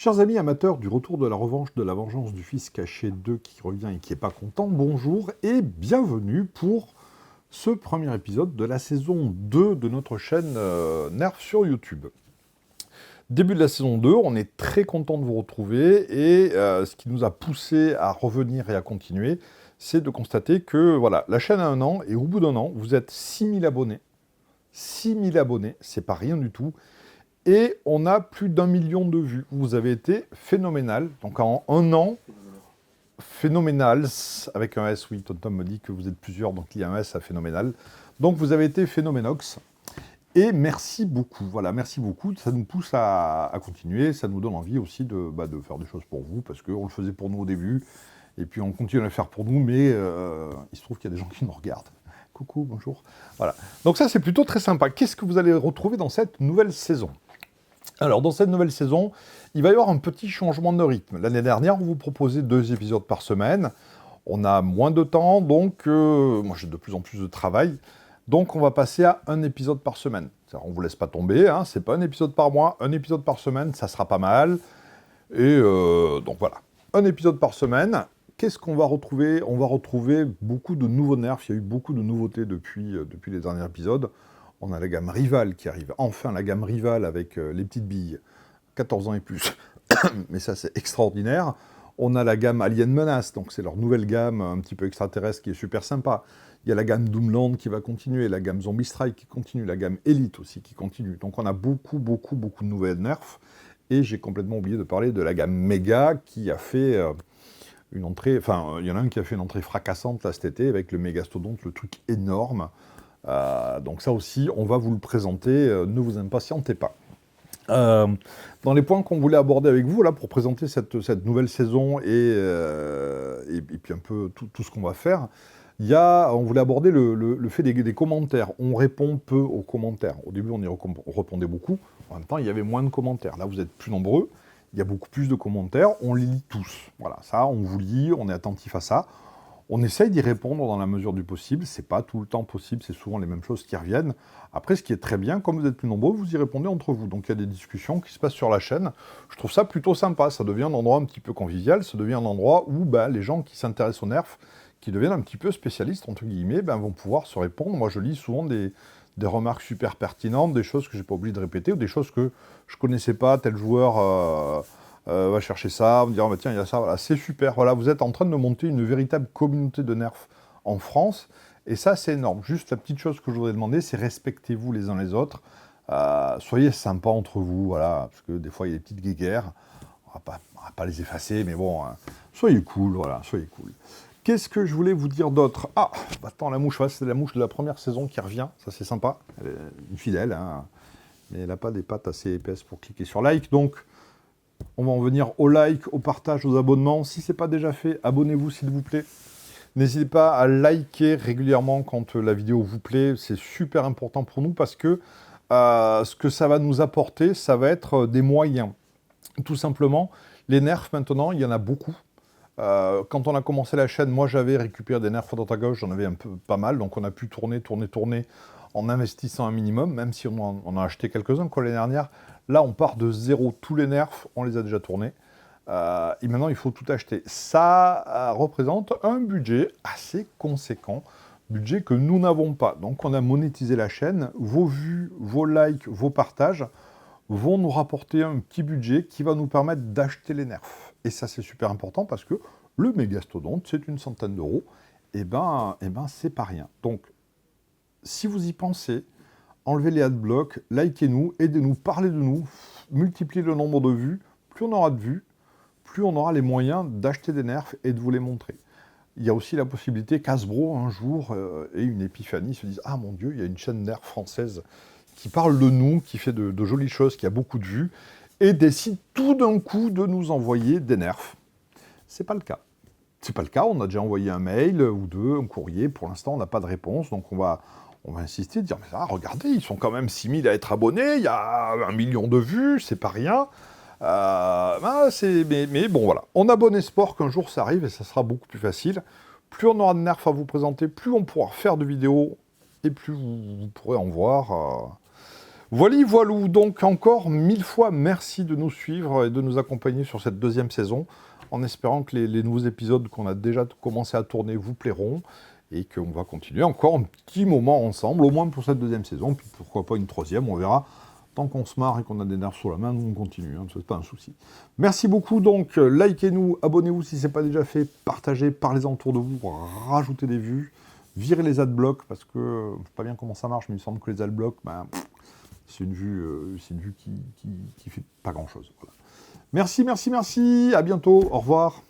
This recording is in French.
Chers amis amateurs du retour de la revanche de la vengeance du fils caché 2 qui revient et qui n'est pas content, bonjour et bienvenue pour ce premier épisode de la saison 2 de notre chaîne Nerf sur YouTube. Début de la saison 2, on est très content de vous retrouver et ce qui nous a poussé à revenir et à continuer, c'est de constater que voilà, la chaîne a un an et au bout d'un an, vous êtes 6000 abonnés. 6000 abonnés, c'est pas rien du tout. Et on a plus d'1 million de vues. Vous avez été phénoménal. Donc en un an, phénoménal, avec un S, oui, Tom me dit que vous êtes plusieurs, donc il y a un S à phénoménal. Donc vous avez été phénoménox. Et merci beaucoup, voilà, merci beaucoup. Ça nous pousse à continuer, ça nous donne envie aussi de faire des choses pour vous, parce qu'on le faisait pour nous au début, et puis on continue à le faire pour nous, mais il se trouve qu'il y a des gens qui nous regardent. Coucou, bonjour. Voilà. Donc ça, c'est plutôt très sympa. Qu'est-ce que vous allez retrouver dans cette nouvelle saison ? Alors, dans cette nouvelle saison, il va y avoir un petit changement de rythme. L'année dernière, on vous proposait 2 épisodes par semaine. On a moins de temps, donc moi j'ai de plus en plus de travail. Donc on va passer à 1 épisode par semaine. On ne vous laisse pas tomber, hein, c'est pas 1 épisode par mois, 1 épisode par semaine, ça sera pas mal. Et donc voilà, 1 épisode par semaine. Qu'est-ce qu'on va retrouver ? On va retrouver beaucoup de nouveaux nerfs. Il y a eu beaucoup de nouveautés depuis les derniers épisodes. On a la gamme Rival qui arrive. Enfin, la gamme Rival avec les petites billes. 14 ans et plus. Mais ça, c'est extraordinaire. On a la gamme Alien Menace. Donc, c'est leur nouvelle gamme un petit peu extraterrestre qui est super sympa. Il y a la gamme Doomland qui va continuer. La gamme Zombie Strike qui continue. La gamme Elite aussi qui continue. Donc, on a beaucoup de nouvelles nerfs. Et j'ai complètement oublié de parler de la gamme Mega qui a fait une entrée... Enfin, il y en a un qui a fait une entrée fracassante là cet été avec le Mégastodonte, le truc énorme. Donc ça aussi, on va vous le présenter, ne vous impatientez pas. Dans les points qu'on voulait aborder avec vous, là, pour présenter cette nouvelle saison et puis un peu tout ce qu'on va faire, on voulait aborder le fait des commentaires. On répond peu aux commentaires. Au début, on répondait beaucoup. En même temps, il y avait moins de commentaires. Là, vous êtes plus nombreux. Il y a beaucoup plus de commentaires. On les lit tous. Voilà, ça, on vous lit, on est attentif à ça. On essaye d'y répondre dans la mesure du possible. C'est pas tout le temps possible, c'est souvent les mêmes choses qui reviennent. Après, ce qui est très bien, comme vous êtes plus nombreux, vous y répondez entre vous. Donc il y a des discussions qui se passent sur la chaîne. Je trouve ça plutôt sympa. Ça devient un endroit un petit peu convivial. Ça devient un endroit où les gens qui s'intéressent aux nerfs, qui deviennent un petit peu spécialistes, entre guillemets, vont pouvoir se répondre. Moi, je lis souvent des remarques super pertinentes, des choses que j'ai pas oublié de répéter, ou des choses que je connaissais pas, tel joueur... va chercher ça, me dire oh, tiens il y a ça, voilà, c'est super, voilà, vous êtes en train de monter une véritable communauté de nerfs en France, et ça c'est énorme. Juste la petite chose que je voudrais demander, c'est respectez-vous les uns les autres, soyez sympas entre vous, voilà, parce que des fois il y a des petites guéguerres, on va pas les effacer, mais bon, soyez cool, voilà, soyez cool. Qu'est-ce que je voulais vous dire d'autre ? Ah, attends, la mouche, c'est la mouche de la première saison qui revient, ça c'est sympa, elle est une fidèle, hein, mais elle n'a pas des pattes assez épaisses pour cliquer sur like, donc on va en venir au like, au partage, aux abonnements. Si ce n'est pas déjà fait, abonnez-vous s'il vous plaît. N'hésitez pas à liker régulièrement quand la vidéo vous plaît. C'est super important pour nous parce que ce que ça va nous apporter, ça va être des moyens. Tout simplement, les nerfs maintenant, il y en a beaucoup. Quand on a commencé la chaîne, moi j'avais récupéré des nerfs à droite à gauche, j'en avais un peu pas mal. Donc on a pu tourner en investissant un minimum, même si on en a acheté quelques-uns comme l'année dernière. Là, on part de zéro. Tous les nerfs, on les a déjà tournés. Et maintenant, il faut tout acheter. Ça représente un budget assez conséquent, budget que nous n'avons pas. Donc, on a monétisé la chaîne. Vos vues, vos likes, vos partages vont nous rapporter un petit budget qui va nous permettre d'acheter les nerfs. Et ça, c'est super important parce que le Mégastodonte, c'est une centaine d'euros. Et c'est pas rien. Donc, si vous y pensez, enlevez les adblocks, likez-nous, aidez-nous, parlez de nous, multipliez le nombre de vues. Plus on aura de vues, plus on aura les moyens d'acheter des nerfs et de vous les montrer. Il y a aussi la possibilité qu'Hasbro, un jour, ait une épiphanie, se dise « Ah mon Dieu, il y a une chaîne nerfs française qui parle de nous, qui fait de jolies choses, qui a beaucoup de vues, et décide tout d'un coup de nous envoyer des nerfs. » C'est pas le cas. C'est pas le cas, on a déjà envoyé un mail ou deux, un courrier, pour l'instant on n'a pas de réponse, donc on va insister, dire, mais ça, regardez, ils sont quand même 6000 à être abonnés, il y a 1 million de vues, c'est pas rien. Mais bon, voilà. On a bon espoir qu'un jour ça arrive et ça sera beaucoup plus facile. Plus on aura de nerfs à vous présenter, plus on pourra faire de vidéos et plus vous pourrez en voir. Voilou, donc encore 1000 fois merci de nous suivre et de nous accompagner sur cette deuxième saison, en espérant que les nouveaux épisodes qu'on a déjà commencé à tourner vous plairont, et qu'on va continuer encore un petit moment ensemble, au moins pour cette deuxième saison, puis pourquoi pas une troisième, on verra. Tant qu'on se marre et qu'on a des nerfs sur la main, nous on continue, hein, c'est pas un souci. Merci beaucoup, donc likez-nous, abonnez-vous si ce n'est pas déjà fait, partagez, parlez-en autour de vous, rajoutez des vues, virez les adblocks, parce que je ne sais pas bien comment ça marche, mais il me semble que les adblocks, c'est une vue qui fait pas grand-chose. Voilà. Merci, à bientôt, au revoir.